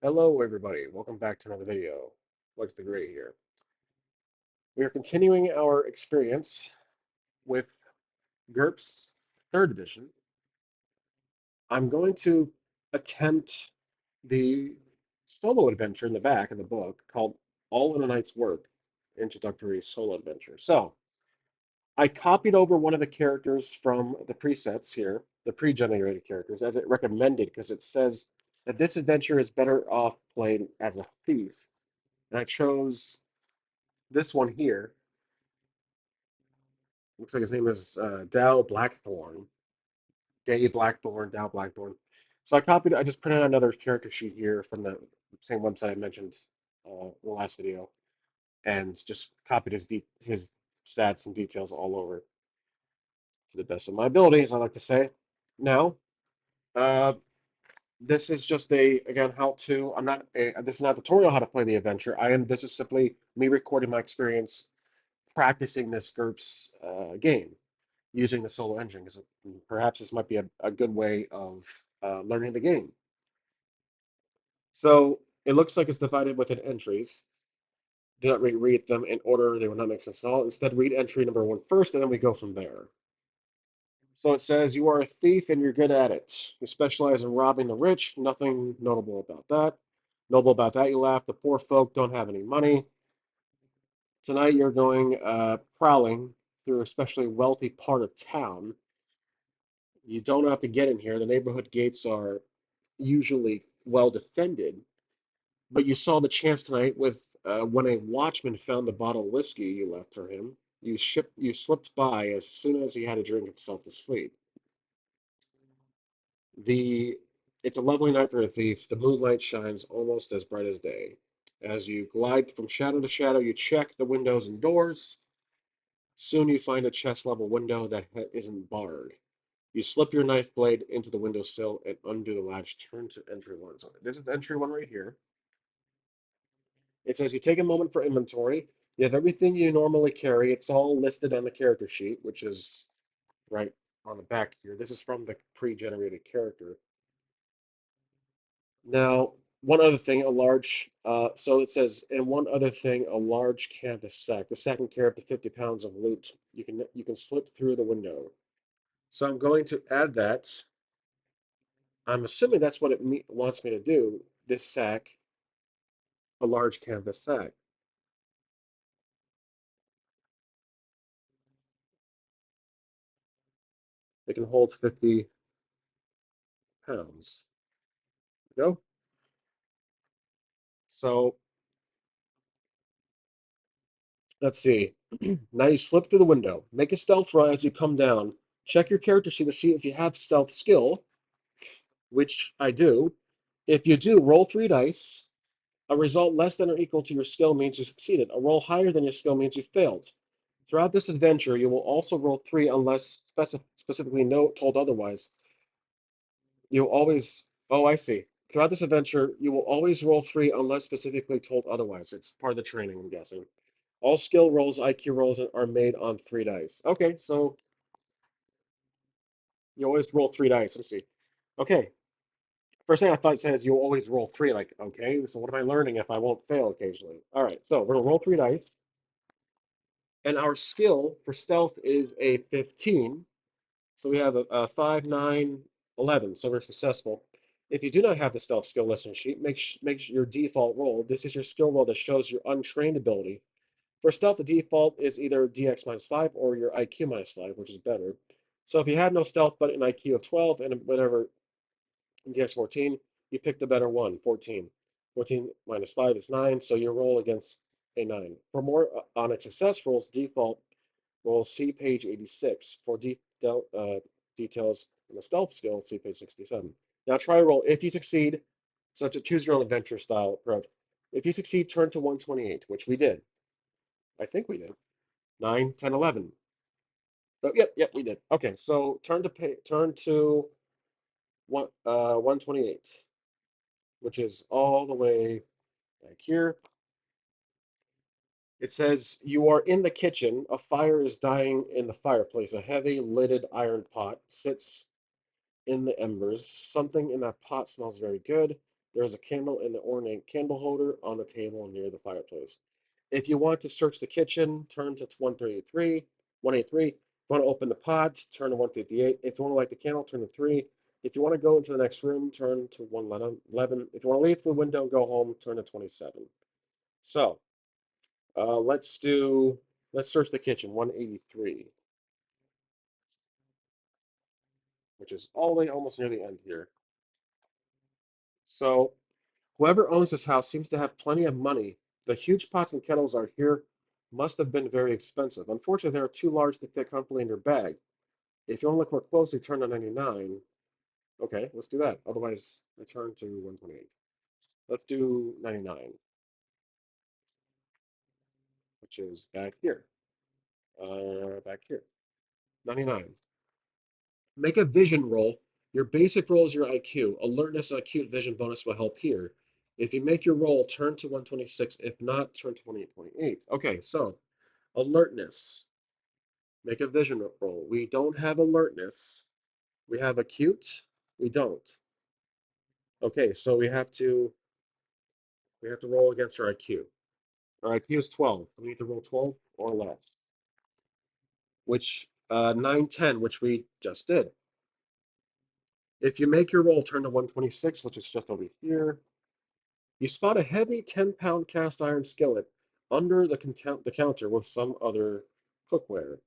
Hello, everybody. Welcome back to another video. Lex the Great here. We are continuing our experience with GURPS third edition. I'm going to attempt the solo adventure in the back of the book called All in a Night's Work, Introductory Solo Adventure. So I copied over one of the characters from the presets here, the pre-generated characters, as it recommended, because it says that this adventure is better off played as a thief. And I chose this one here. Looks like his name is Dow Blackthorn. Dave Blackthorn, Dow Blackthorn. So I just printed out another character sheet here from the same website I mentioned in the last video, and just copied his stats and details all over to the best of my ability, as I like to say. Now, uh, this is just again how to. This is not a tutorial how to play the adventure. This is simply me recording my experience practicing this GURPS game, using the solo engine because perhaps this might be a good way of learning the game. So it looks like it's divided within entries. Do not read them in order; they will not make sense at all. Instead, read entry number one first, and then we go from there. So it says you are a thief and you're good at it. You specialize in robbing the rich. Nothing notable about that. Notable about that, you laugh. The poor folk don't have any money. Tonight you're going prowling through a especially wealthy part of town. You don't have to get in here. The neighborhood gates are usually well defended, but you saw the chance tonight with when a watchman found the bottle of whiskey you left for him. You slipped by as soon as he had to drink himself to sleep. The It's a lovely night for a thief. The moonlight shines almost as bright as day. As you glide from shadow to shadow, you check the windows and doors. Soon you find a chest level window that isn't barred. You slip your knife blade into the windowsill and undo the latch. Turn to entry one. So this is entry one right here. It says you take a moment for inventory. You have everything you normally carry. It's all listed on the character sheet, which is right on the back here. This is from the pre-generated character. Now, one other thing, so it says, and one other thing, a large canvas sack. The sack can carry up to 50 pounds of loot. You can slip through the window. So I'm going to add that. I'm assuming that's what wants me to do. This sack, a large canvas sack. It can hold 50 pounds. You know? So let's see. Now you slip through the window. Make a stealth roll as you come down. Check your character sheet to see if you have stealth skill, which I do. If you do, roll 3 dice. A result less than or equal to your skill means you succeeded. A roll higher than your skill means you failed. Throughout this adventure, you will also roll three unless specifically told otherwise. You'll always, oh, I see. Throughout this adventure, you will always roll three unless specifically told otherwise. It's part of the training, I'm guessing. All skill rolls, IQ rolls are made on 3 dice. Okay, so you always roll 3 dice. Let's see. Okay, first thing I thought it says you always roll three. Like, okay, so what am I learning if I won't fail occasionally? All right, so we're gonna roll 3 dice, and our skill for stealth is a 15. So we have a 5, 9, 11. So we're successful. If you do not have the stealth skill lesson sheet, make your default roll. This is your skill roll that shows your untrained ability. For stealth, the default is either DX minus 5 or your IQ minus 5, which is better. So if you have no stealth but an IQ of 12 and whatever DX 14, you pick the better one, 14. 14 minus 5 is 9, so you roll against a 9. For more Onyx success rolls, default rolls, see page 86. For details on the stealth skill, see page 67. Now try a roll. If you succeed, so to choose your own adventure style approach. If you succeed, turn to 128, which we did. I think we did. 9, 10, 11. Oh, yep, we did. Okay, so turn to 128, which is all the way back here. It says you are in the kitchen. A fire is dying in the fireplace. A heavy lidded iron pot sits in the embers. Something in that pot smells very good. There's a candle in the ornate candle holder on the table near the fireplace. If you want to search the kitchen, turn to 133, 183. If you want to open the pot, turn to 158. If you want to light the candle, turn to 3. If you want to go into the next room, turn to 111. If you want to leave the window and go home, turn to 27. So uh, let's do, let's search the kitchen, 183, which is all the way almost near the end here. So whoever owns this house seems to have plenty of money. The huge pots and kettles are here must have been very expensive. Unfortunately, they are too large to fit comfortably in your bag. If you want to look more closely, turn to 99. Okay, let's do that. Otherwise, I turn to 128. Let's do 99, which is back here. Back here. 99. Make a vision roll. Your basic roll is your IQ. Alertness and acute vision bonus will help here. If you make your roll, turn to 126. If not, turn to 28. Okay, so alertness. Make a vision roll. We don't have alertness. We have acute. We don't. Okay, so we have to roll against our IQ. Our IQ is 12. We need to roll 12 or less, which 9, 10, which we just did. If you make your roll, turn to 126, which is just over here. You spot a heavy 10-pound cast iron skillet under the counter with some other cookware.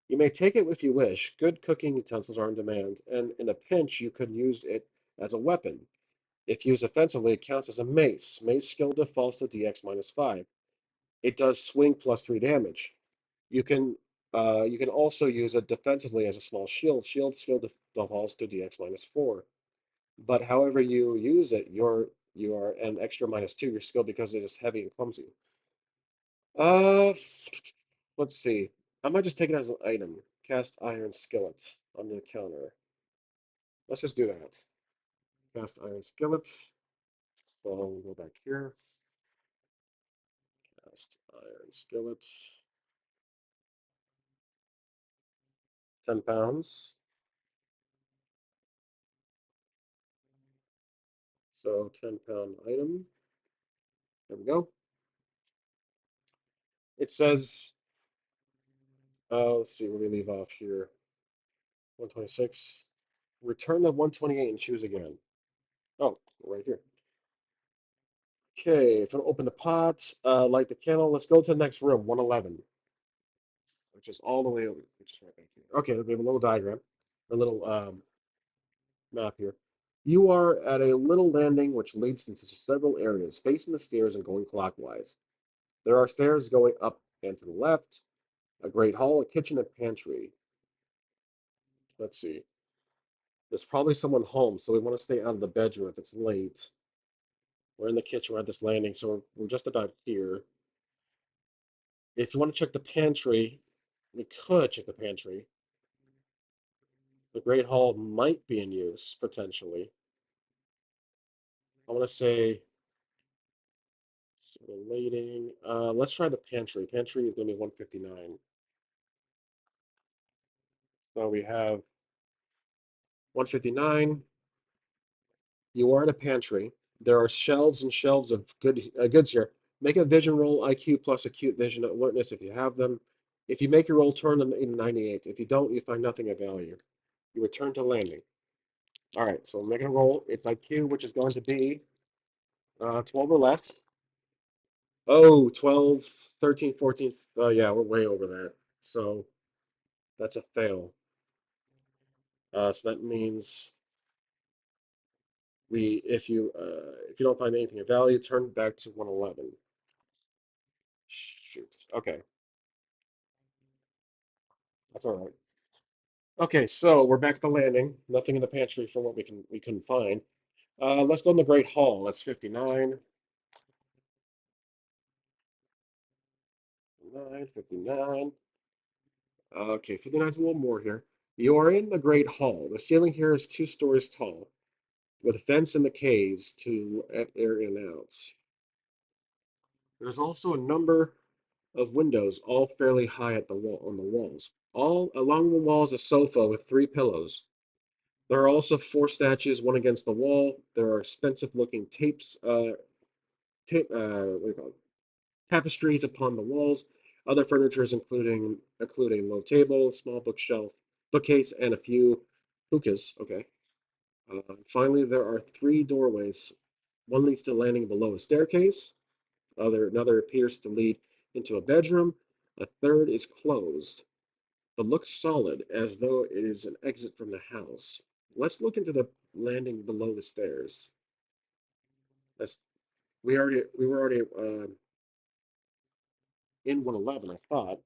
You may take it if you wish. Good cooking utensils are in demand, and in a pinch, you could use it as a weapon. If used offensively, it counts as a mace. Mace skill defaults to DX minus 5. It does swing plus 3 damage. You can also use it defensively as a small shield. Shield skill defaults to DX minus 4. But however you use it, you are an extra minus 2 your skill because it is heavy and clumsy. Uh, let's see. I might just take it as an item. Cast iron skillet on the counter. Let's just do that. Cast iron skillet. So we'll go back here. Cast iron skillet. 10 pounds. So 10-pound item. There we go. It says, let's see, where do we leave off here? 126. Return to 128 and choose again. Oh, right here. Okay, if you want to open the pot, light the candle, let's go to the next room, 111, which is all the way over, which is right back here. Okay, we have a little diagram, a little map here. You are at a little landing which leads into several areas, facing the stairs and going clockwise. There are stairs going up and to the left, a great hall, a kitchen, and pantry. Let's see. There's probably someone home, so we want to stay out of the bedroom if it's late. We're in the kitchen, we're at this landing, so we're just about here. If you want to check the pantry, we could check the pantry. The Great Hall might be in use, potentially. I want to say relating. Let's try the pantry. Pantry is going to be 159. So we have 159. You are in a pantry. There are shelves and shelves of goods here. Make a vision roll, IQ plus acute vision alertness if you have them. If you make your roll, turn them in 98. If you don't, you find nothing of value. You return to landing. All right, so make a roll. It's IQ, which is going to be 12 or less. Oh, 12, 13, 14. Yeah, we're way over that. So that's a fail. So that means if you don't find anything of value, turn back to 111. Shoot. Okay, that's all right. Okay, so we're back at the landing. Nothing in the pantry from what we couldn't find. Let's go in the Great Hall. That's 59. 59. Okay, 59 is a little more here. You are in the Great Hall. The ceiling here is 2 stories tall, with a fence in the caves to let air in and out. There's also a number of windows, all fairly high at the wall on the walls. All along the walls, a sofa with 3 pillows. There are also four statues, one against the wall. There are expensive-looking what do you call it? Tapestries upon the walls. Other furnitures, including low table, small bookshelf, bookcase, and a few hookahs. Okay. Finally, there are three doorways. One leads to a landing below a staircase. Another appears to lead into a bedroom. A third is closed, but looks solid, as though it is an exit from the house. Let's look into the landing below the stairs. That's we were already in 111, I thought.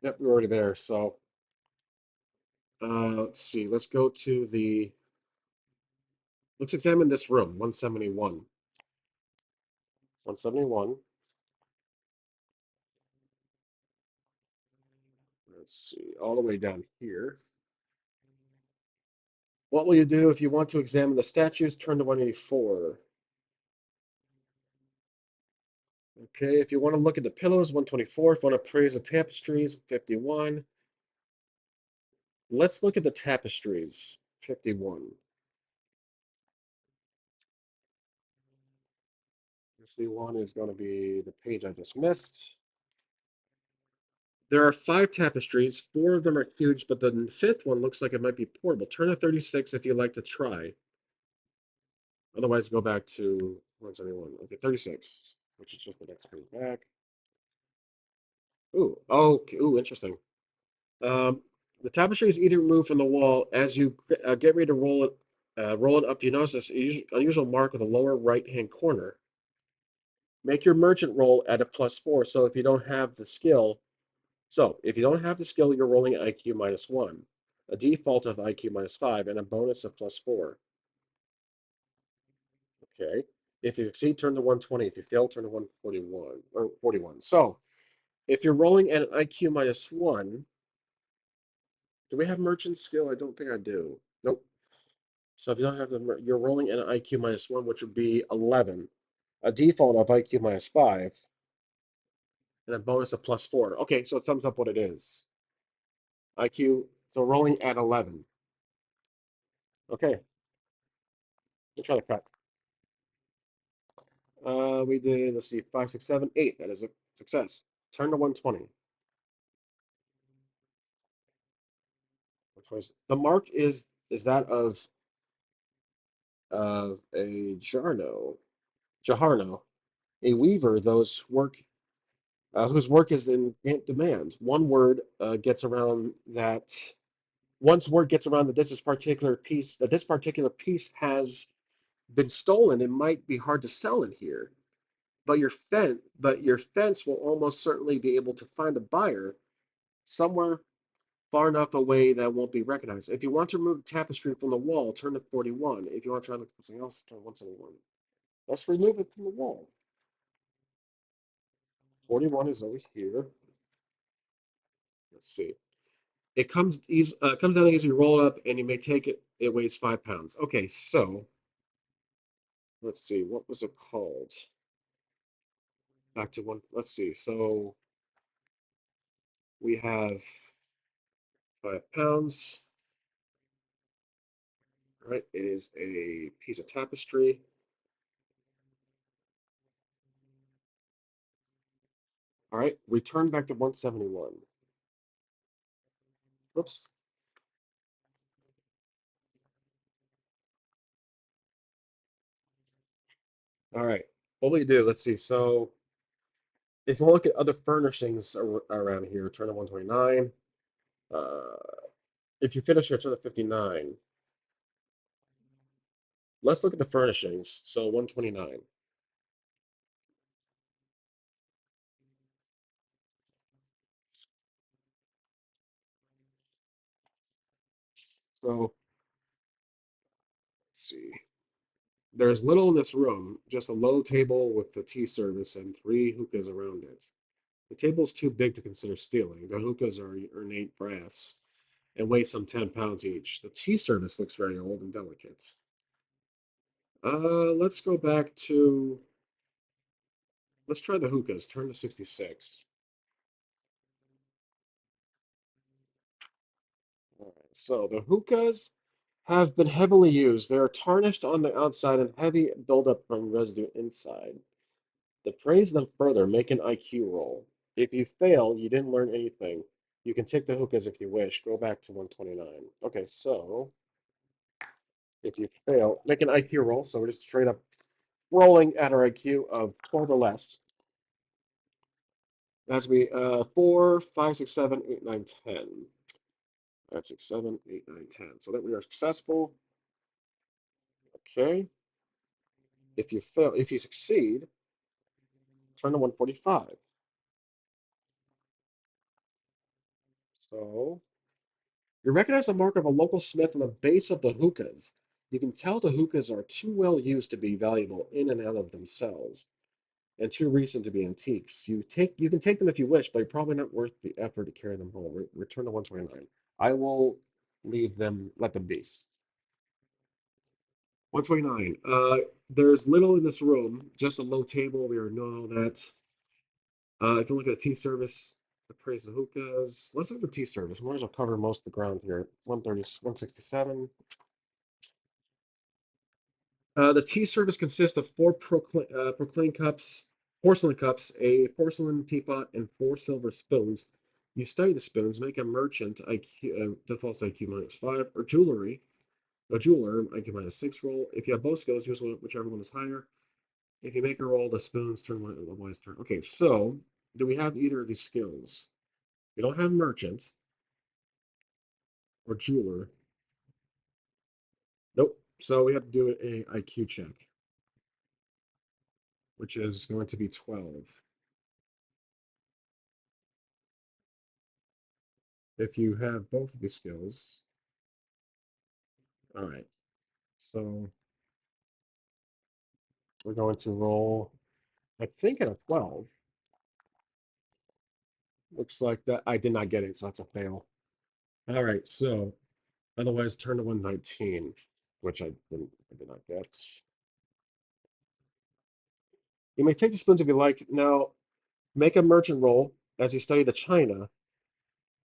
Yep, we were already there. So let's see. Let's examine this room, 171. 171. Let's see, all the way down here. What will you do if you want to examine the statues? Turn to 184. Okay, if you want to look at the pillows, 124. If you want to praise the tapestries, 51. Let's look at the tapestries, 51. 51 is going to be the page I just missed. There are five tapestries. Four of them are huge, but the fifth one looks like it might be portable. Turn to 36 if you'd like to try. Otherwise, go back to 171. Okay, 36, which is just the next page back. Ooh, okay, ooh, interesting. Um, the tapestry is either removed from the wall as you get ready to roll it up. You notice this unusual mark in the lower right-hand corner. Make your merchant roll at a +4. So if you don't have the skill, you're rolling IQ -1, a default of IQ -5, and a bonus of +4. Okay. If you succeed, turn to 120. If you fail, turn to 141 or 41. So if you're rolling at an IQ -1, do we have merchant skill? I don't think I do. Nope. So if you don't have you're rolling at an IQ -1, which would be 11, a default of IQ -5, and a bonus of +4. Okay, so it sums up what it is. IQ, so rolling at 11. Okay, we'll try to cut. We did, let's see, 5, 6, 7, 8. That is a success. Turn to 120. The mark is that of a Jaharno, a weaver, whose work is in demand. Once word gets around that this particular piece has been stolen, it might be hard to sell in here. But your fence will almost certainly be able to find a buyer somewhere far enough away that it won't be recognized. If you want to remove the tapestry from the wall, turn to 41. If you want to try to look for something else, turn to 171. Let's remove it from the wall. 41 is over here. Let's see. It comes down easy. You roll it up, and you may take it. It weighs 5 pounds. Okay, so let's see. What was it called? Back to one. Let's see. So we have 5 pounds. All right. It is a piece of tapestry. All right. Return back to 171. Whoops. All right. What will you do? Let's see. So if you look at other furnishings around here, turn to 129. Uh, if you finish here, turn to 59. Let's look at the furnishings. So 129. So let's see. There's little in this room, just a low table with the tea service and three hookahs around it. The table's too big to consider stealing. The hookahs are ornate brass and weigh some 10 pounds each. The tea service looks very old and delicate. Let's go back to, let's try the hookahs. Turn to 66. So the hookahs have been heavily used. They are tarnished on the outside and heavy buildup from residue inside. To praise them further, make an IQ roll. If you fail, you didn't learn anything. You can take the hookahs if you wish. Go back to 129. Okay, so if you fail, make an IQ roll. So we're just straight up rolling at our IQ of 12 or less. That's be 4, 5, 6, 7, 8, 9, 10. 5, 6, 7, 8, 9, 10. So that we are successful. Okay. If you fail, if you succeed, turn to 145. So you recognize the mark of a local smith on the base of the hookahs. You can tell the hookahs are too well used to be valuable in and out of themselves, and too recent to be antiques. You can take them if you wish, but they're probably not worth the effort to carry them home. Return to 129. I will leave them, let them be. 129. There's little in this room, just a low table. We already know that. If you look at the tea service, the praise the hookahs. Let's look at the tea service. Might as well cover most of the ground here. 130, 167. The tea service consists of four proclaim cups, porcelain cups, a porcelain teapot, and four silver spoons. You study the spoons, make a merchant IQ, defaults IQ -5, or a jeweler IQ -6 roll. If you have both skills, use whichever one is higher. If you make a roll, the spoons turn one, the wise turn. Okay, so do we have either of these skills? We don't have merchant or jeweler. Nope. So we have to do a IQ check, which is going to be 12. If you have both of these skills, all right. So we're going to roll, I think, at a 12. Looks like that I did not get it, so that's a fail. All right, so otherwise turn to 119, which I did not get. You may take the spoons if you like. Now make a merchant roll as you study the china.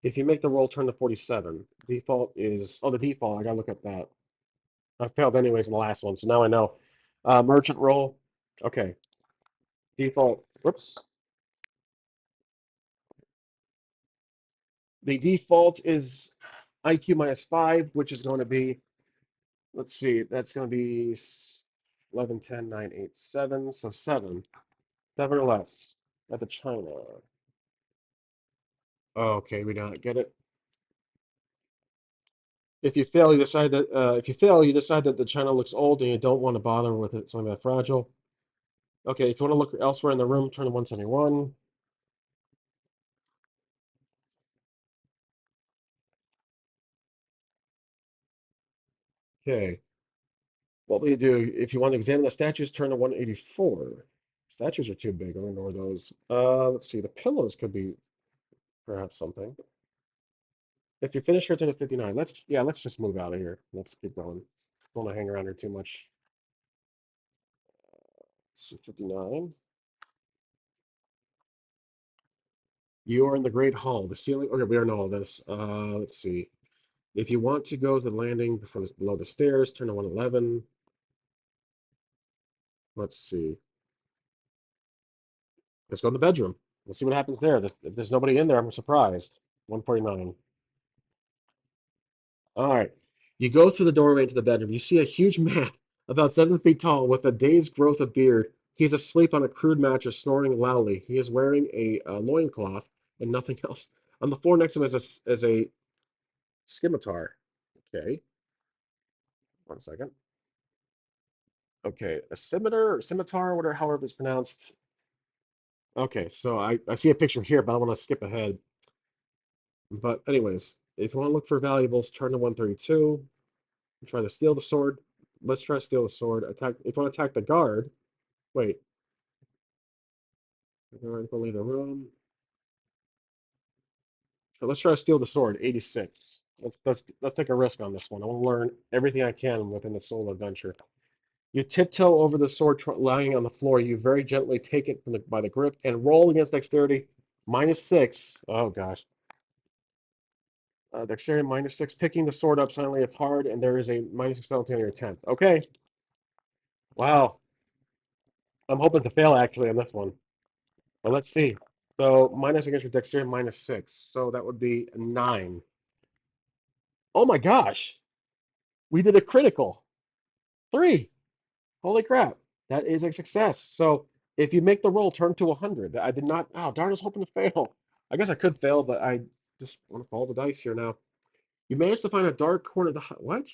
If you make the roll, turn to 47. Default is, oh, the default, I gotta look at that. I failed anyways in the last one, so now I know. Merchant roll, okay. Default, whoops. The default is IQ -5, which is going to be, let's see, that's going to be 11, 10, 9, 8, 7, so 7. 7 or less at the China. Okay, we don't get it. If you fail, you decide that the China looks old and you don't want to bother with it, something that fragile. Okay, if you want to look elsewhere in the room, turn to 171. Okay, what will you do? If you want to examine the statues, turn to 184. Statues are too big. I'm gonna ignore those. Let's see. The pillows could be perhaps something. If you finish here, turn to 59. Let's just move out of here. Let's keep going. Don't want to hang around here too much. So 59. You are in the Great Hall. The ceiling. Okay, we already know all this. Let's see. If you want to go to the landing below the stairs, turn to 111. Let's see. Let's go in the bedroom. Let's see what happens there. If there's nobody in there, I'm surprised. 149. All right. You go through the doorway into the bedroom. You see a huge man, about 7 feet tall, with a day's growth of beard. He's asleep on a crude mattress, snoring loudly. He is wearing a loincloth and nothing else. On the floor next to him is a scimitar. Okay, 1 second. Okay, a scimitar or scimitar, whatever, however it's pronounced. Okay, so I see a picture here, but I want to skip ahead. But anyways, if you want to look for valuables, turn to 132. Try to steal the sword. Let's try to steal the sword. Attack. If you want to attack the guard, wait. If you want to leave the room. So let's try to steal the sword. 86. Let's take a risk on this one. I want to learn everything I can within the solo adventure. You tiptoe over the sword lying on the floor. You very gently take it by the grip and roll against dexterity. -6. Oh gosh. Dexterity -6. Picking the sword up silently is hard, and there is a -6 penalty on your attempt. Okay. Wow. I'm hoping to fail actually on this one. But let's see. So minus against your dexterity -6. So that would be a 9. Oh my gosh. We did a critical. 3. Holy crap. That is a success. So if you make the roll, turn to 100. I did not. Oh, darn, I was hoping to fail. I guess I could fail, but I just want to follow the dice here now. You managed to find a dark corner of the what?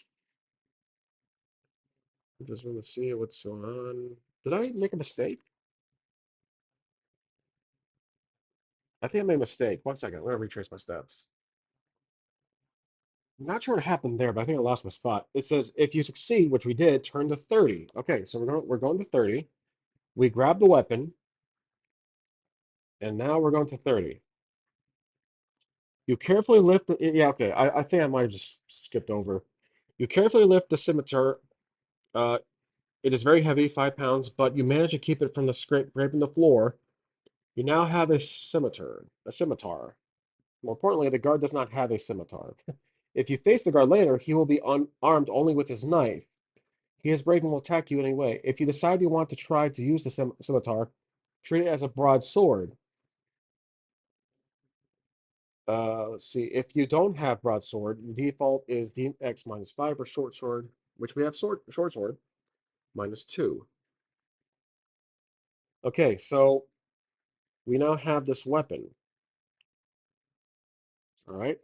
I just want to see what's going on. Did I make a mistake? I think I made a mistake. 1 second. I'm going to retrace my steps. I'm not sure what happened there, but I think I lost my spot. It says if you succeed, which we did, turn to 30. Okay, so we're going to 30. We grab the weapon, and now we're going to 30. You carefully lift the, yeah, okay. I think I might have just skipped over. You carefully lift the scimitar. Uh, it is very heavy, 5 pounds, but you manage to keep it from the scraping the floor. You now have a scimitar. A scimitar. More importantly, the guard does not have a scimitar. If you face the guard later, he will be armed only with his knife. He is brave and will attack you anyway. If you decide you want to try to use the scimitar, treat it as a broadsword. Let's see. If you don't have broadsword, the default is DX -5 or short sword, which we have short sword -2. Okay, so we now have this weapon. All right,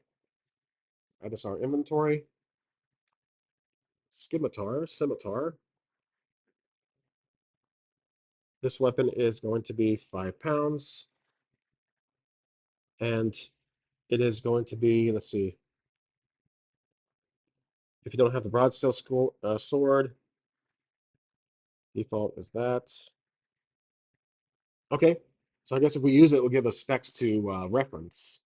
add this to our inventory. Scimitar. This weapon is going to be 5 pounds, and it is going to be, let's see, if you don't have the sword, default is that. Okay, so I guess if we use it, it will give us specs to reference.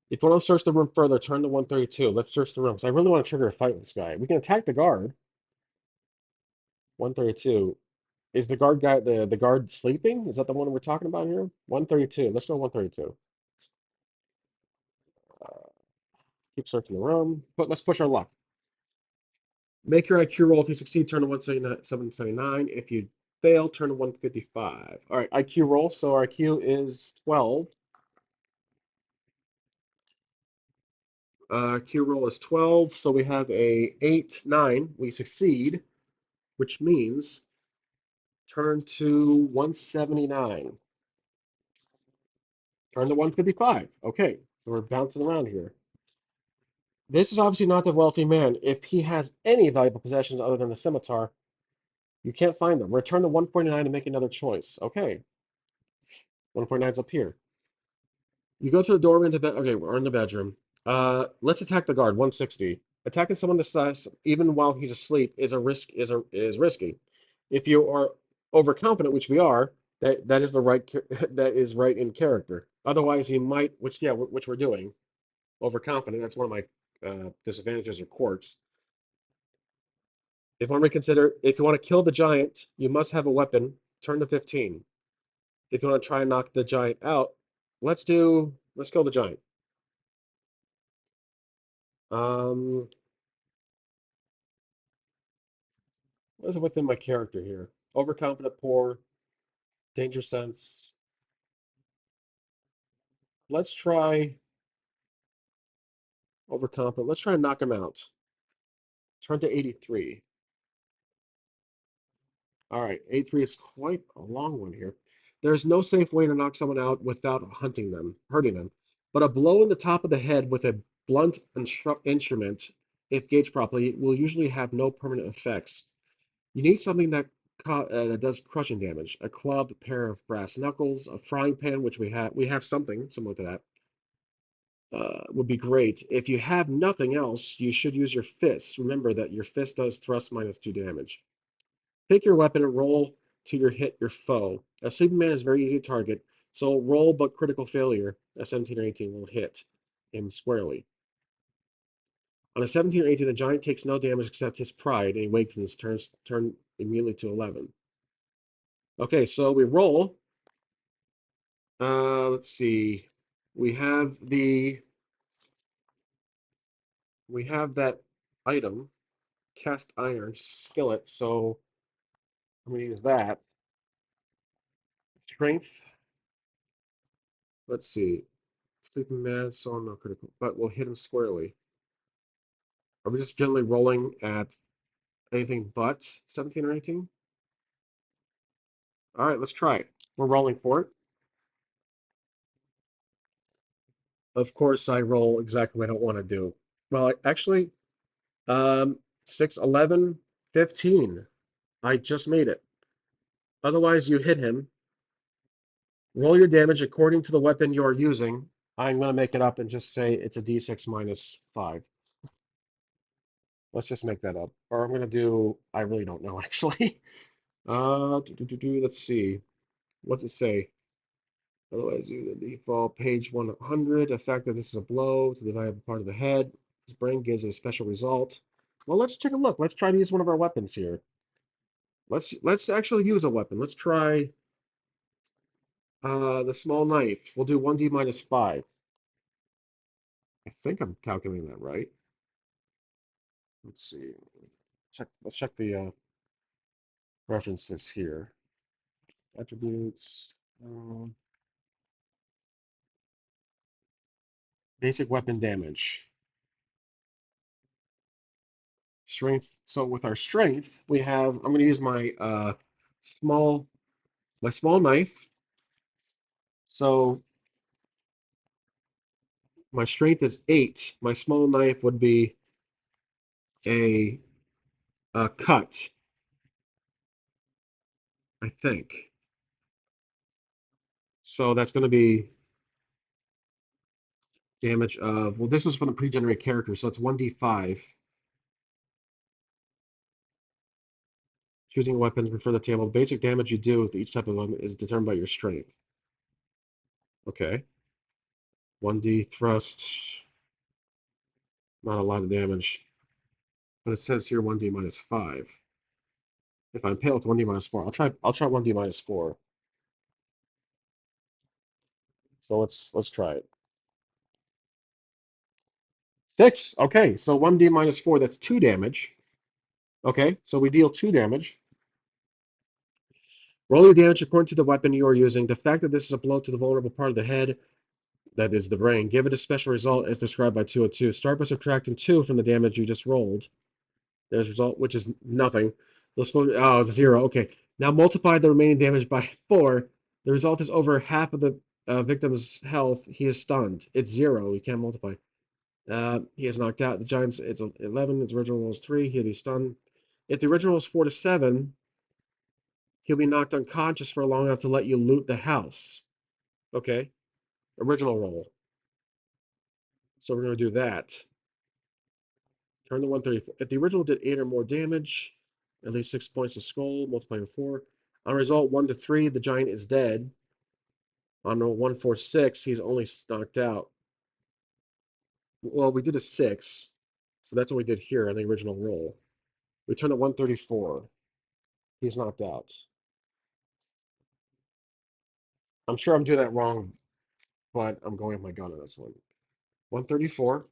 If you want to search the room further, turn to 132. Let's search the room, because I really want to trigger a fight with this guy. We can attack the guard. 132. Is the guard guy the guard sleeping? Is that the one we're talking about here? 132. Let's go 132. Uh, keep searching the room. But let's push our luck. Make your IQ roll. If you succeed, turn to 179. If you fail, turn to 155. All right, IQ roll. So our IQ is 12. Q roll is 12, so we have a 8, 9. We succeed, which means turn to 179. Turn to 155. Okay, so we're bouncing around here. This is obviously not the wealthy man. If he has any valuable possessions other than the scimitar, you can't find them. Return to 149 to make another choice. Okay, 149 is up here. You go to the doorway into bed. Okay, we're in the bedroom. Let's attack the guard. 160. Attacking someone this size, even while he's asleep, is a risk. Is risky. If you are overconfident, which we are, that is the right that is right in character. Otherwise, he might, which we're doing. Overconfident. That's one of my disadvantages or quirks. If you want to kill the giant, you must have a weapon. Turn to 15. If you want to try and knock the giant out, let's kill the giant. Um, what is it within my character here? Overconfident, poor, danger sense. Let's try overconfident. Let's try and knock him out. Turn to 83. All right, 83 is quite a long one here. There's no safe way to knock someone out without hurting them. But a blow in the top of the head with a blunt instrument, if gauged properly, will usually have no permanent effects. You need something that does crushing damage. A club, a pair of brass knuckles, a frying pan, which we have. We have something similar to that. Would be great. If you have nothing else, you should use your fists. Remember that your fist does thrust -2 damage. Pick your weapon and roll to hit your foe. A sleeping man is very easy to target, so roll but critical failure. A 17 or 18 will hit him squarely. On a 17 or 18, the giant takes no damage except his pride, and he wakes and his turn immediately to 11. Okay, so we roll. Let's see. We have we have that item, cast iron skillet, so I'm gonna use that. Strength, let's see. Sleeping man, so no critical, but we'll hit him squarely. Are we just generally rolling at anything but 17 or 18? All right, let's try it. We're rolling for it. Of course, I roll exactly what I don't want to do. Well, actually, 6, 11, 15. I just made it. Otherwise, you hit him. Roll your damage according to the weapon you are using. I'm going to make it up and just say it's a d6 minus 5. Let's just make that up. Or I'm going to do, I really don't know actually. Let's see. What's it say? Otherwise, you the default page 100. The fact that this is a blow to the valuable part of the head. His brain gives a special result. Well, let's take a look. Let's try to use one of our weapons here. Let's actually use a weapon. Let's try the small knife. We'll do 1d minus 5. I think I'm calculating that right. Let's see. Let's check the references here. Attributes. Basic weapon damage. Strength. So with our strength, we have. I'm going to use my small small knife. So my strength is 8. My small knife would be a, a cut, I think. So that's going to be damage of. Well, this was from the pre-generated character, so it's 1d5. Choosing weapons refer to the table. Basic damage you do with each type of weapon is determined by your strength. Okay. 1d thrust. Not a lot of damage. But it says here 1d minus 5. If I'm pale, it's 1d minus 4. I'll try 1d minus 4. So let's try it. 6. Okay, so 1d minus 4, that's 2 damage. Okay, so we deal 2 damage. Roll your damage according to the weapon you are using. The fact that this is a blow to the vulnerable part of the head, that is the brain, give it a special result as described by 202. Start by subtracting 2 from the damage you just rolled. There's a result, which is nothing. Oh, it's 0. Okay. Now multiply the remaining damage by 4. The result is over half of the victim's health. He is stunned. It's 0. You can't multiply. He is knocked out. The giant's it's 11. His original roll is 3. He'll be stunned. If the original is 4 to 7, he'll be knocked unconscious for long enough to let you loot the house. Okay. Original roll. So we're going to do that. Turn to 134. If the original did 8 or more damage, at least 6 points to skull, multiply by 4. On result 1 to 3, the giant is dead. On roll 146, he's only knocked out. Well, we did a 6, so that's what we did here on the original roll. We turned to 134. He's knocked out. I'm sure I'm doing that wrong, but I'm going with my gun on this one. 134.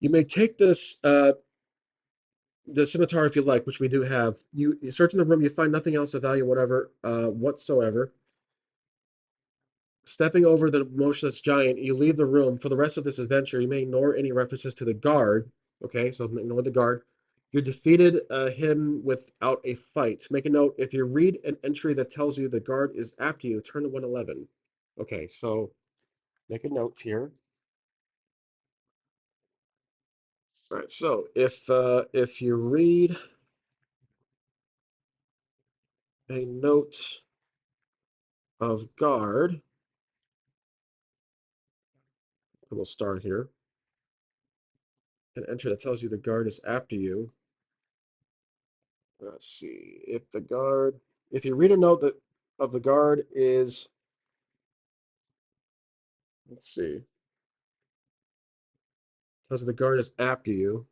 You may take this the scimitar if you like, which we do have. You search in the room, you find nothing else of value, whatever, whatsoever. Stepping over the motionless giant, you leave the room. For the rest of this adventure, you may ignore any references to the guard. Okay, so ignore the guard. You defeated him without a fight. Make a note. If you read an entry that tells you the guard is after you, turn to 111. Okay, so make a note here. All right, so if you read a note of guard, we'll start here. An entry that tells you the guard is after you. Let's see. If you read a note that of the guard is, let's see, tells you the guard is after you,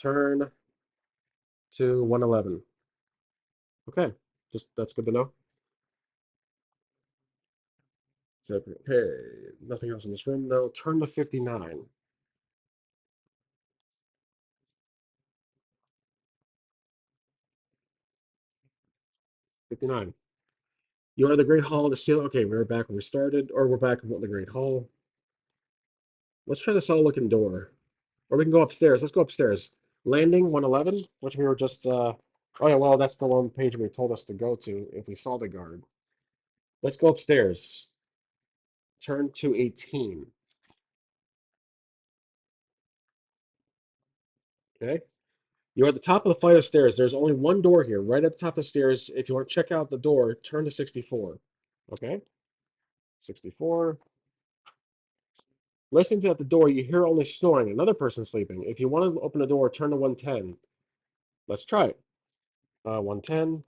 turn to 111. Okay, just that's good to know. Okay, nothing else in this room. No, turn to 59. 59. You are the Great Hall, the ceiling. Okay, we're back where we started, or we're back in the Great Hall. Let's try the solid looking door. Or we can go upstairs. Let's go upstairs. Landing 111, which we were just, oh yeah, well, that's the one page we told us to go to if we saw the guard. Let's go upstairs. Turn to 18. Okay. You're at the top of the flight of stairs. There's only one door here, right at the top of the stairs. If you want to check out the door, turn to 64. Okay. 64. Listening to at the door, you hear only snoring. Another person sleeping. If you want to open the door, turn to 110. Let's try it. 110.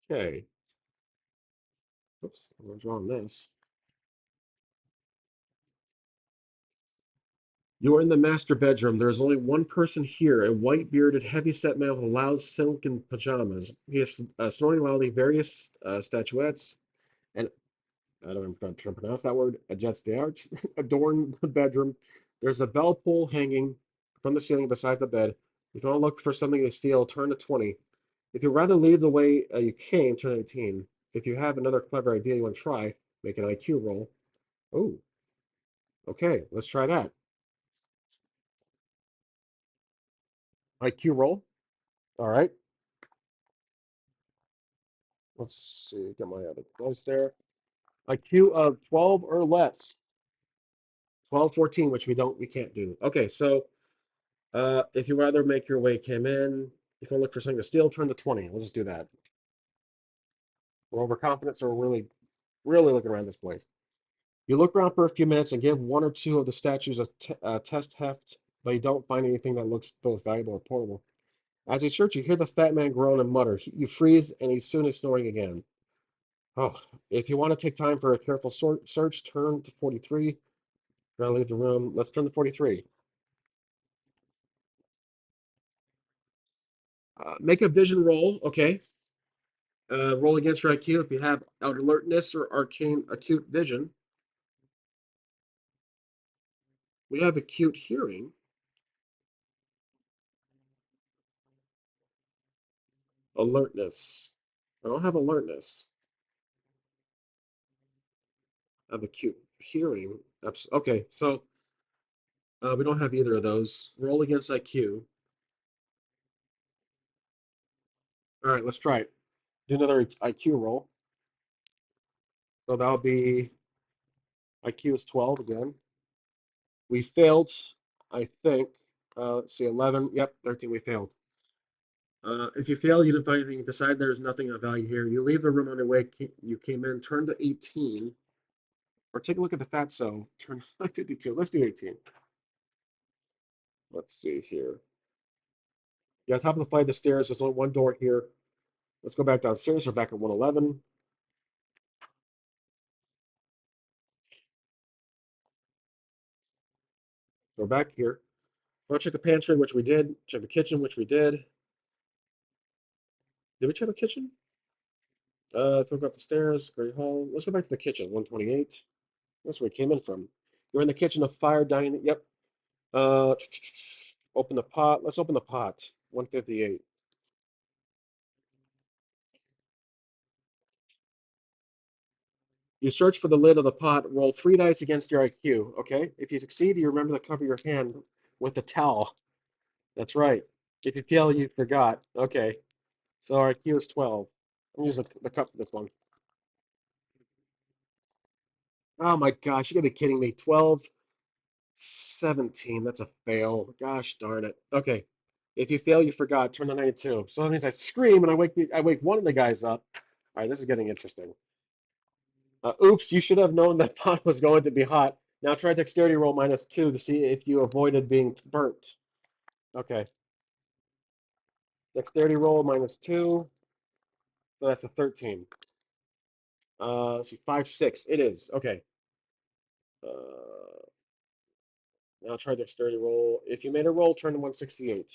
Okay. Oops, I'm going to draw on this. You are in the master bedroom. There is only one person here, a white-bearded, heavy-set man with loud silken pajamas. He is snoring loudly. Various statuettes and I don't know if I'm trying to pronounce that word, adjusts the arch, adorn the bedroom. There's a bell pull hanging from the ceiling beside the bed. If you want to look for something to steal, turn to 20. If you'd rather leave the way you came, turn to 18. If you have another clever idea you want to try, make an IQ roll. Oh, okay, let's try that. IQ roll. All right, let's see, get my other close there. IQ of 12 or less. 12, 14, which we can't do. Okay, so if you rather make your way came in, if you look for something to steal, turn to 20. We'll just do that. We're overconfident, so we're really, really looking around this place. You look around for a few minutes and give one or two of the statues a test heft, but you don't find anything that looks both valuable or portable. As you search, you hear the fat man groan and mutter. You freeze, and he soon is snoring again. Oh, if you want to take time for a careful search, turn to 43. Gotta leave the room. Let's turn to 43. Make a vision roll. Okay. Roll against your IQ if you have alertness or arcane acute vision. We have acute hearing, alertness. I don't have alertness. I have acute hearing. Okay, so we don't have either of those. Roll against IQ. All right, let's try it. Do another IQ roll. So that'll be IQ is 12 again. We failed, I think. Let's see, 11. Yep, 13. We failed. If you fail, you didn't find anything. You decide there's nothing of value here. You leave the room on your way. You came in. Turn to 18. Or take a look at the fatso. Turn 52. Let's do 18. Let's see here. Yeah, top of the flight of stairs. There's only one door here. Let's go back downstairs. We're back at 111. Go back here. We'll check the pantry, which we did. Check the kitchen, which we did. Did we check the kitchen? Let's go up the stairs. Great hall. Let's go back to the kitchen. 128. That's where we came in from. You're in the kitchen of fire dining. Yep. Uh, open the pot. Let's open the pot. 158. You search for the lid of the pot. Roll three dice against your IQ. Okay. If you succeed, you remember to cover your hand with a towel. That's right. If you fail, you forgot. Okay. So our IQ is 12. I'm using the cup for this one. Oh my gosh, you gotta be kidding me. 12, 17. That's a fail. Gosh darn it. Okay. If you fail, you forgot. Turn to 92. So that means I scream and I wake one of the guys up. All right, this is getting interesting. Oops, you should have known that pot was going to be hot. Now try dexterity roll -2 to see if you avoided being burnt. Okay. Dexterity roll -2. So that's a 13. Let's see, 5, 6. It is. Okay. Uh, now try dexterity roll. If you made a roll, turn to 168.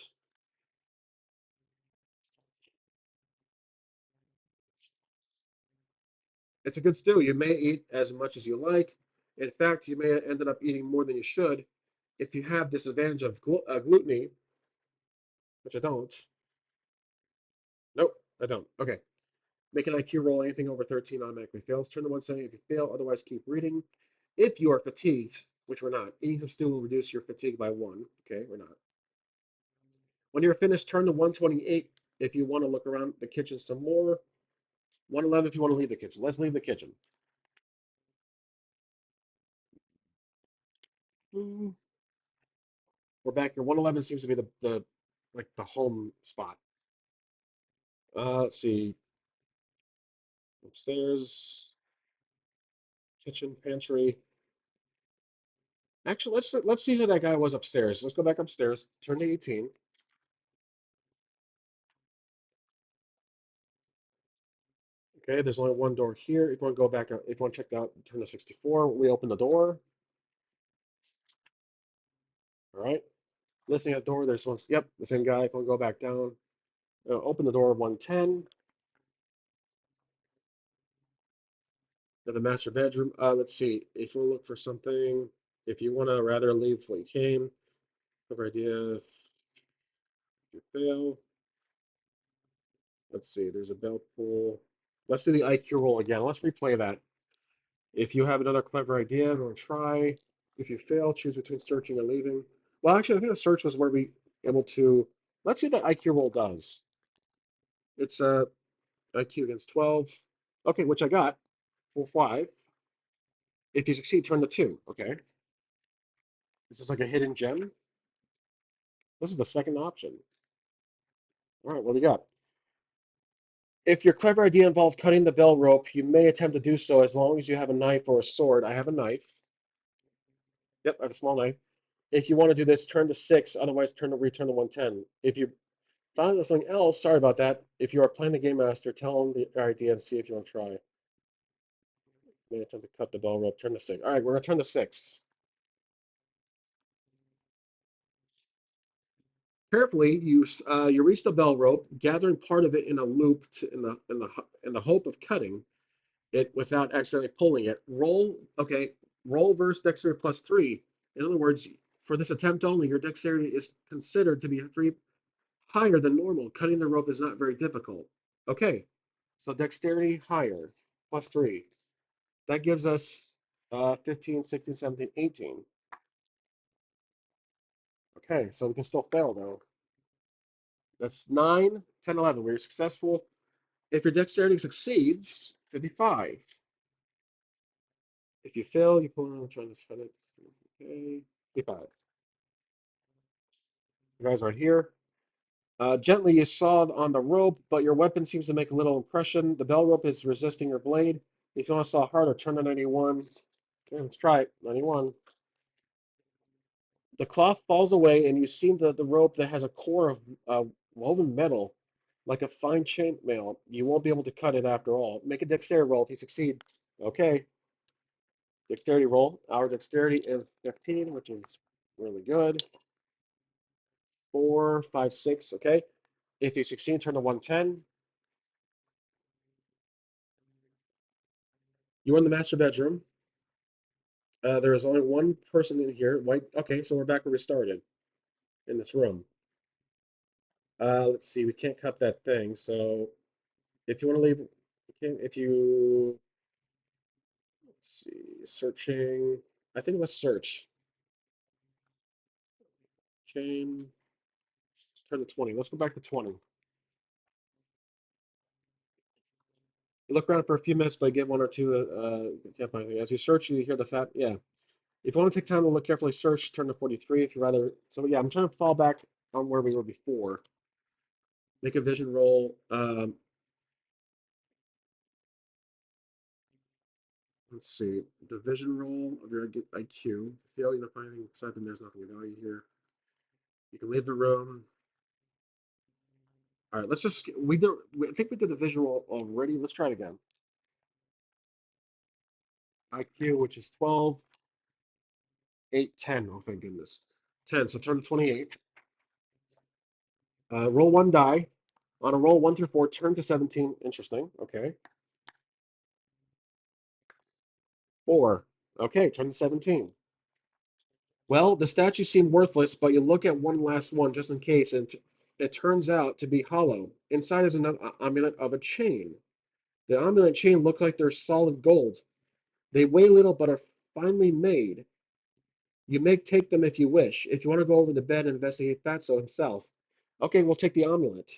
It's a good stew. You may eat as much as you like. In fact, you may end up eating more than you should if you have disadvantage of gluttony, which I don't. Nope, I don't. Okay. Make an IQ roll. Anything over 13 automatically fails. Turn to one setting if you fail. Otherwise, keep reading. If you are fatigued, which we're not, eating some stew will reduce your fatigue by one. Okay, we're not. When you're finished, turn to 128 if you want to look around the kitchen some more. 111 if you want to leave the kitchen. Let's leave the kitchen. Mm, we're back here. 111 seems to be the like the home spot. Let's see. Upstairs, kitchen, pantry. Actually, let's see who that guy was upstairs. Let's go back upstairs. Turn to 18. Okay, there's only one door here. If you want to go back up, if you want to check out, turn to 64. We open the door. All right. Listening at the door, there's one. Yep, the same guy. If you want to go back down, open the door 110. The master bedroom. Let's see. If you want to look for something, if you want to rather leave what you came, cover idea. If you fail, let's see. There's a belt pull. Let's do the IQ roll again. Let's replay that. If you have another clever idea, we'll try. If you fail, choose between searching and leaving. Well, actually, I think the search was where we able to. Let's see what that IQ roll does. It's IQ against 12. Okay, which I got for 5. If you succeed, turn to 2. Okay. This is like a hidden gem. This is the second option. All right, what do you got? If your clever idea involved cutting the bell rope, you may attempt to do so as long as you have a knife or a sword. I have a knife. Yep, I have a small knife. If you want to do this, turn to 6. Otherwise, return to 110. If you found something else, sorry about that. If you are playing the game master, tell them the idea and see if you want to try. May attempt to cut the bell rope. Turn to 6. All right, we're gonna turn to 6. Carefully, you reach the bell rope, gathering part of it in a loop in the hope of cutting it without accidentally pulling it. Roll versus dexterity +3. In other words, for this attempt only, your dexterity is considered to be 3 higher than normal. Cutting the rope is not very difficult. Okay, so dexterity higher, +3. That gives us 15, 16, 17, 18. Okay, so we can still fail though. That's 9, 10, 11. We're successful. If your dexterity succeeds, 55. If you fail, you pull on trying to spend it. Okay, 55. You guys right here. Gently, you saw on the rope, but your weapon seems to make a little impression. The bell rope is resisting your blade. If you want to saw harder, turn to 91. Okay, let's try it. 91. The cloth falls away, and you see the rope that has a core of woven metal, like a fine chain mail. You won't be able to cut it after all. Make a dexterity roll if you succeed. Okay, dexterity roll. Our dexterity is 15, which is really good. 4, 5, 6. Okay. If you succeed, turn to 110. You're in the master bedroom. There is only one person in here. White. Okay, so we're back where we started in this room. Let's see. We can't cut that thing. So if you want to leave, you can. If you let's see, searching. I think let's search. Chain. Turn to 20. Let's go back to 20. You look around for a few minutes, but get one or two. Can't find anything. As you search, you hear the fat. Yeah. If you want to take time to look carefully, search. Turn to 43. If you rather. So yeah, I'm trying to fall back on where we were before. Make a vision roll. Let's see. The vision roll of your IQ. Failing to find anything inside, then there's nothing of value here. You can leave the room. All right, let's just. We did. I think we did the visual already. Let's try it again. IQ, which is 12, 8, 10. Oh, thank goodness. 10. So turn to 28. Roll one die. On a roll 1 through 4, turn to 17. Interesting. Okay. 4. Okay, turn to 17. Well, the statues seem worthless, but you look at one last one just in case, and it turns out to be hollow. Inside is another amulet of a chain. The amulet chain look like they're solid gold. They weigh little but are finely made. You may take them if you wish. If you want to go over the bed and investigate Fatso himself. Okay, we'll take the amulet.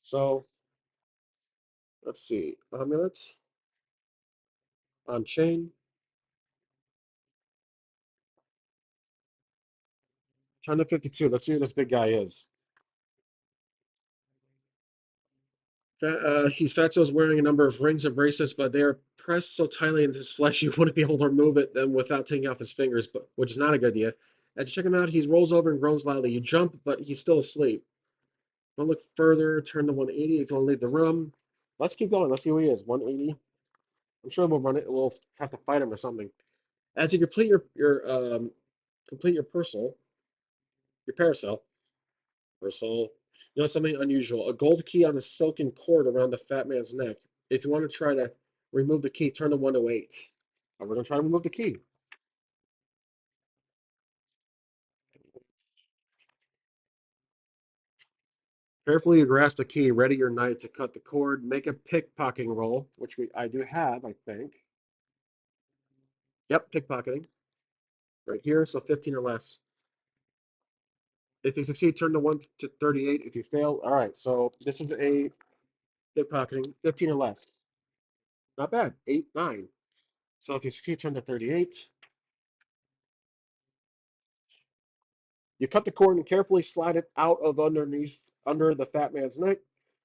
So, let's see. Amulet on chain. Turn to 52. Let's see who this big guy is. He's Fatso's wearing a number of rings and bracelets, but they are pressed so tightly into his flesh you wouldn't be able to remove it them without taking off his fingers, but which is not a good idea. As you check him out, he rolls over and groans loudly. You jump, but he's still asleep. Don't look further. Turn to 180 if you want to leave the room. Let's keep going. Let's see who he is. 180. I'm sure we'll run it. We'll have to fight him or something. As you complete your your parasol, you know something unusual. A gold key on a silken cord around the fat man's neck. If you want to try to remove the key, turn to 108. We're going to try to remove the key. Carefully you grasp the key, ready your knife to cut the cord. Make a pickpocketing roll, which I do have, I think. Yep, pickpocketing. Right here, so 15 or less. If you succeed, turn to 1 to 38. If you fail, all right, so this is a pickpocketing, 15 or less. Not bad, 8, 9. So if you succeed, turn to 38. You cut the cord and carefully slide it out of under the fat man's neck.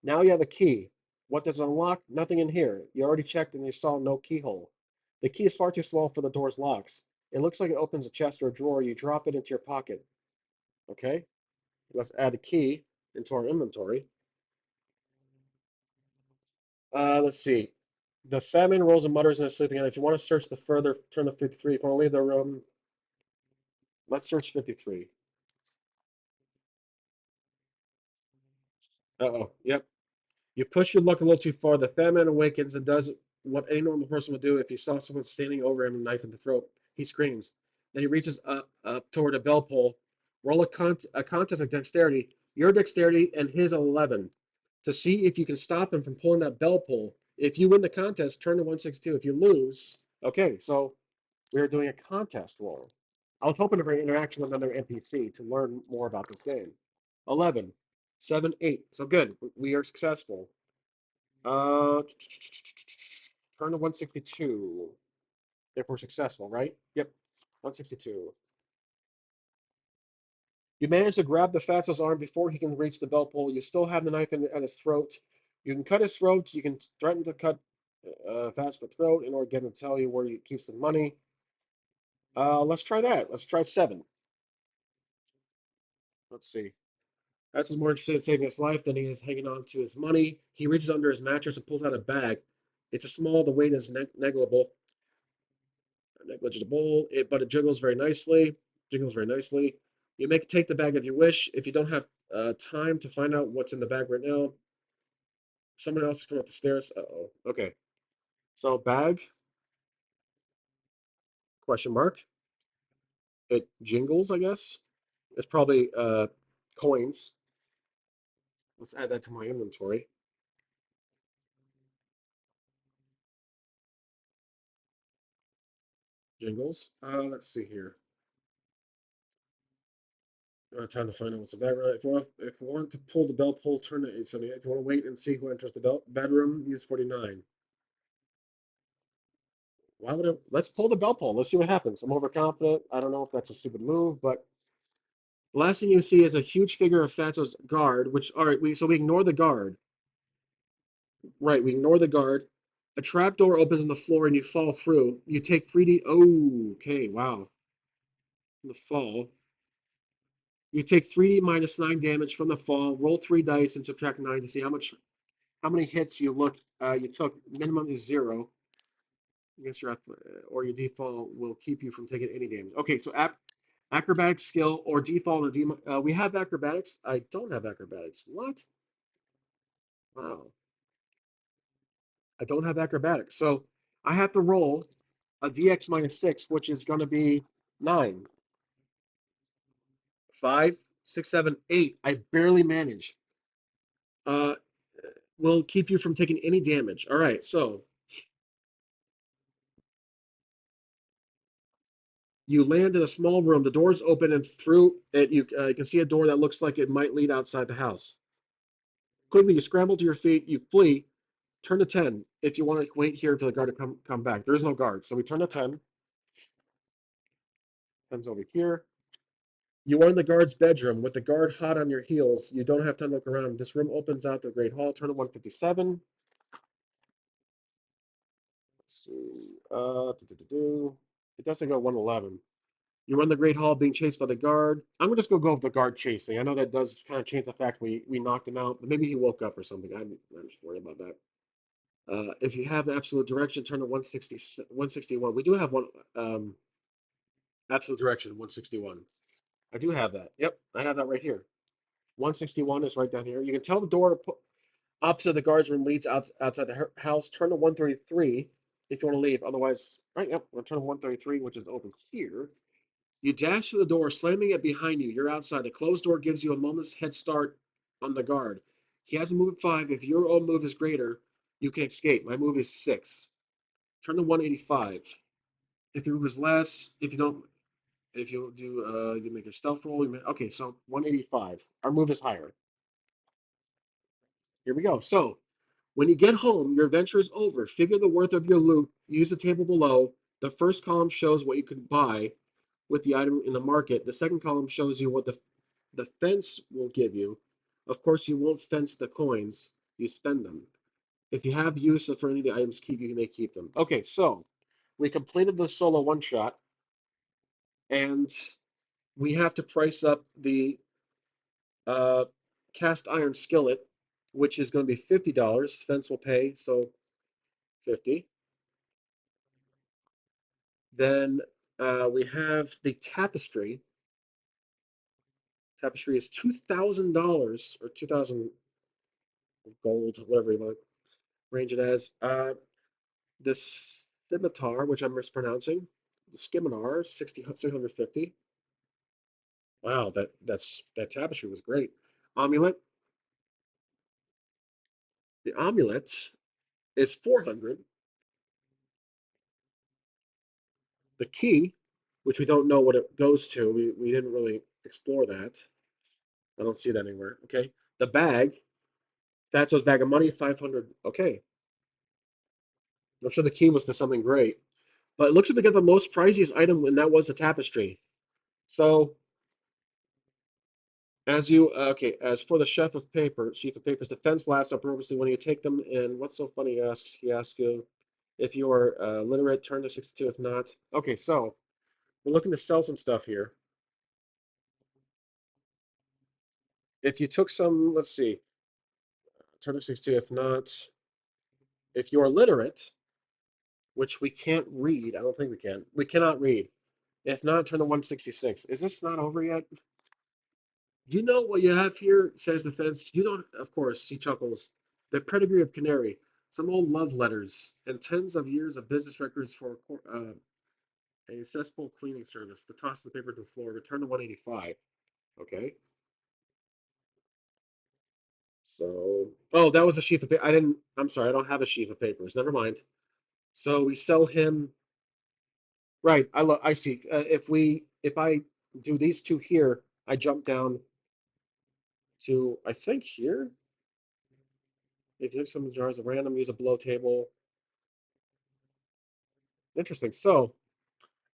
Now you have a key. What does it unlock? Nothing in here. You already checked and you saw no keyhole. The key is far too small for the door's locks. It looks like it opens a chest or a drawer. You drop it into your pocket. Okay, let's add a key into our inventory. Let's see. The fat man rolls and mutters in his sleep again. If you want to search the further, turn to 53. If you want to leave the room, let's search 53. Uh-oh. Yep. You push your luck a little too far. The fat man awakens and does what any normal person would do if he saw someone standing over him, a knife in the throat. He screams. Then he reaches up toward a bell pull. Roll a contest of dexterity. Your dexterity and his 11 to see if you can stop him from pulling that bell pull. If you win the contest, turn to 162. If you lose, okay, so we're doing a contest roll. I was hoping for an interaction with another NPC to learn more about this game. 11, 7, 8. So good. We are successful. Uh, Turn to 162 if we're successful, right? Yep, 162. You manage to grab the Fatso's arm before he can reach the belt pull. You still have the knife at his throat. You can cut his throat. You can threaten to cut Fatso's throat in order to get him to tell you where he keeps the money. Let's try that. Let's try 7. Let's see. Fatso's more interested in saving his life than he is hanging on to his money. He reaches under his mattress and pulls out a bag. It's a small. The weight is negligible. Negligible, but it jiggles very nicely. Jiggles very nicely. You may take the bag if you wish. If you don't have time to find out what's in the bag right now, someone else is coming up the stairs. Uh-oh. Okay. So bag, question mark. It jingles, I guess. It's probably coins. Let's add that to my inventory. Jingles. Let's see here. Time to find out what's the bag. Right. If you want to pull the bell pull, turn to 878. If you want to wait and see who enters the bedroom, use 49. Why would it? Let's pull the bell pull. Let's see what happens. I'm overconfident. I don't know if that's a stupid move, but the last thing you see is a huge figure of Fatso's guard. Which, all right, we ignore the guard. Right, we ignore the guard. A trap door opens in the floor and you fall through. You take 3D. Oh, okay, wow. The fall. You take 3D minus 9 damage from the fall. Roll 3 dice and subtract 9 to see how many hits you took. Minimum is 0 against or your default will keep you from taking any damage. Okay, so acrobatics skill or default or we have acrobatics. I don't have acrobatics. What? Wow. I don't have acrobatics. So I have to roll a DX minus 6, which is going to be 9. 5, 6, 7, 8. I barely manage. Uh, will keep you from taking any damage. All right, so you land in a small room. The door's open, and through it, you can see a door that looks like it might lead outside the house. Quickly, you scramble to your feet. You flee. Turn to 10 if you want to wait here for the guard to come back. There is no guard, so we turn to 10. 10's over here. You are in the guard's bedroom with the guard hot on your heels. You don't have time to look around. This room opens out to the Great Hall. Turn to 157. Let's see. It doesn't go 111. You run the Great Hall being chased by the guard. I'm just gonna go with the guard chasing. I know that does kind of change the fact we knocked him out, but maybe he woke up or something. I'm just worried about that. If you have absolute direction, turn to 160, 161. We do have one absolute direction, 161. I do have that. Yep, I have that right here. 161 is right down here. You can tell the door opposite the guard's room leads outside the house. Turn to 133 if you want to leave. Otherwise, right, yep, we'll turn to 133, which is over here. You dash to the door, slamming it behind you. You're outside. The closed door gives you a moment's head start on the guard. He has a move of 5. If your own move is greater, you can escape. My move is 6. Turn to 185. If your move is less, if you do, you make your stealth roll. Okay, so 185. Our move is higher. Here we go. So when you get home, your adventure is over. Figure the worth of your loot. Use the table below. The first column shows what you could buy with the item in the market. The second column shows you what the fence will give you. Of course, you won't fence the coins. You spend them. If you have use for any of the items you may keep them. Okay, so we completed the solo one shot, and we have to price up the uh, cast iron skillet, which is going to be $50. Fence will pay, so 50. Then we have the tapestry. Tapestry is $2,000 or 2,000 gold, whatever you want to range it as. The scimitar, which I'm mispronouncing, the scimitar, 650. Wow, that tapestry was great. Amulet, the amulet is 400. The key, which we don't know what it goes to, we didn't really explore that. I don't see that anywhere. Okay, the bag, that's a bag of money, 500. Okay, I'm sure the key was to something great. But it looks like we got the most priciest item, and that was the tapestry. So as for the sheaf of papers, the fence lasts up purposely when you take them. And what's so funny? He asks you if you are literate, turn to 62. If not, okay. So we're looking to sell some stuff here. If you took some, let's see, turn to 62. If not, if you are literate, which we can't read, I don't think we can. We cannot read. If not, turn to 166. Is this not over yet? Do you know what you have here? Says the fence. You don't, of course, he chuckles. The pedigree of Canary, some old love letters, and tens of years of business records for a cesspool cleaning service. The toss the paper to the floor. Return to 185. Okay. So, oh, that was a sheaf of paper. I'm sorry, I don't have a sheaf of papers. Never mind. So we sell him. Right. I see. If I do these two here, I jump down to, I think here. If you took some jars of random, use a below table. Interesting. So,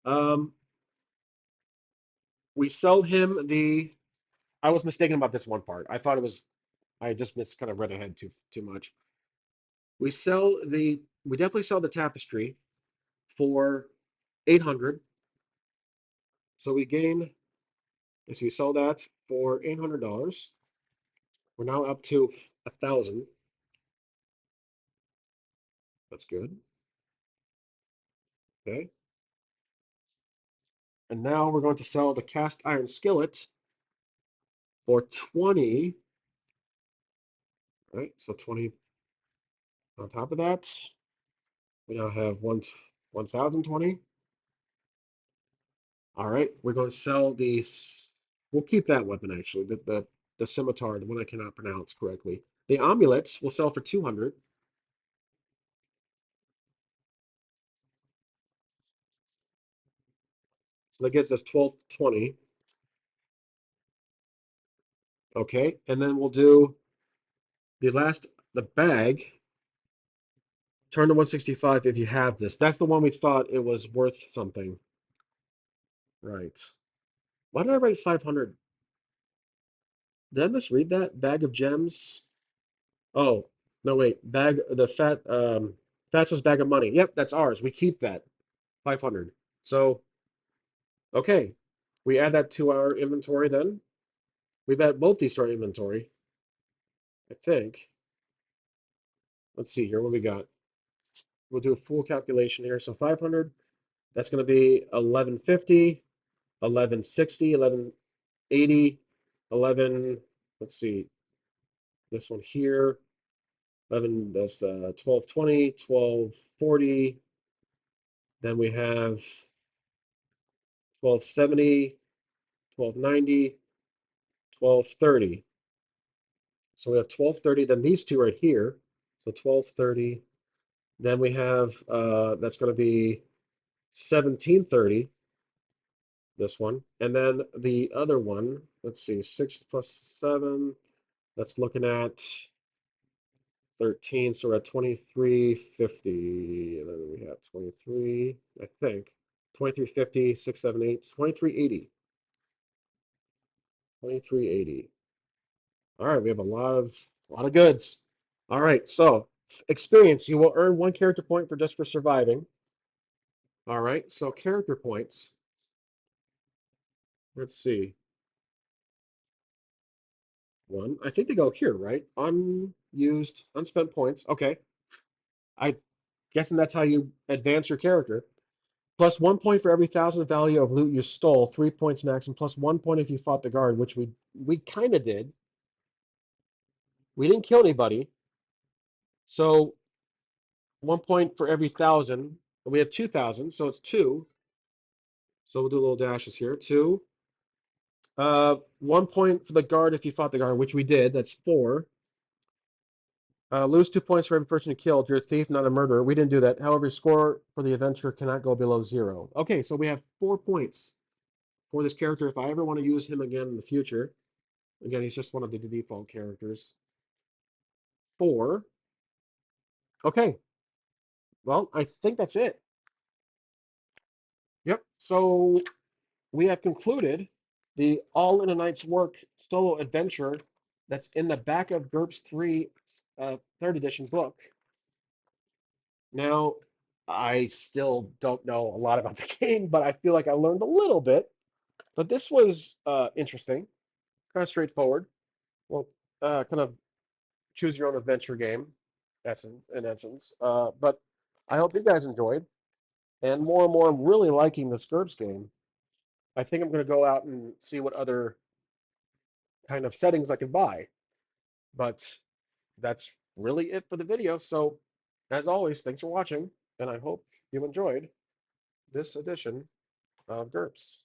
um, we sell him the. I was mistaken about this one part. I thought it was. I just kind of read ahead too much. We sell the. We definitely sell the tapestry for 800. So we gain. So we sell that for $800. We're now up to 1,000. That's good. Okay. And now we're going to sell the cast iron skillet for 20. Right. So 20 on top of that. We now have 1020. All right, we're going to sell these. We'll keep that weapon actually, the scimitar, the one I cannot pronounce correctly. The amulet will sell for 200. So that gives us 1220. Okay, and then we'll do the bag. Turn to 165 if you have this. That's the one we thought it was worth something. Right. Why did I write 500? Did I misread that? Bag of gems? Oh, no, wait. Fastest bag of money. Yep, that's ours. We keep that. 500. So, okay. We add that to our inventory then. We've added both these to our inventory, I think. Let's see here what we got. We'll do a full calculation here. So 500, that's going to be 1150, 1160, 1180, 11, let's see, this one here, 11, that's 1220, 1240. Then we have 1270, 1290, 1230. So we have 1230, then these two right here. So 1230. Then we have that's going to be 1730, this one. And then the other one, let's see, 6 plus 7, that's looking at 13, so we're at 2350. And then we have 23, I think. 2350, 678, 2380. 2380. All right, we have a lot of goods. All right, so experience. You will earn one character point for just for surviving. All right, so character points. Let's see. One. I think they go here, right? Unused, unspent points. Okay. I guessing that's how you advance your character. Plus 1 point for every 1,000 value of loot you stole, 3 points max, and plus 1 point if you fought the guard, which we kind of did. We didn't kill anybody, so 1 point for every 1,000. And we have 2,000, so it's two. So we'll do little dashes here. Two. 1 point for the guard if you fought the guard, which we did. That's four. Lose 2 points for every person you killed. You're a thief, not a murderer. We didn't do that. However, your score for the adventure cannot go below zero. Okay, so we have 4 points for this character if I ever want to use him again in the future. Again, he's just one of the default characters. Four. Okay, well, I think that's it. Yep, so we have concluded the All in a Night's Work solo adventure that's in the back of GURPS 3 third edition book. Now, I still don't know a lot about the game, but I feel like I learned a little bit. But this was interesting, kind of straightforward. Well, kind of choose your own adventure game, in essence. But I hope you guys enjoyed. And more, I'm really liking this GURPS game. I think I'm going to go out and see what other kind of settings I can buy. But that's really it for the video. So, as always, thanks for watching, and I hope you enjoyed this edition of GURPS.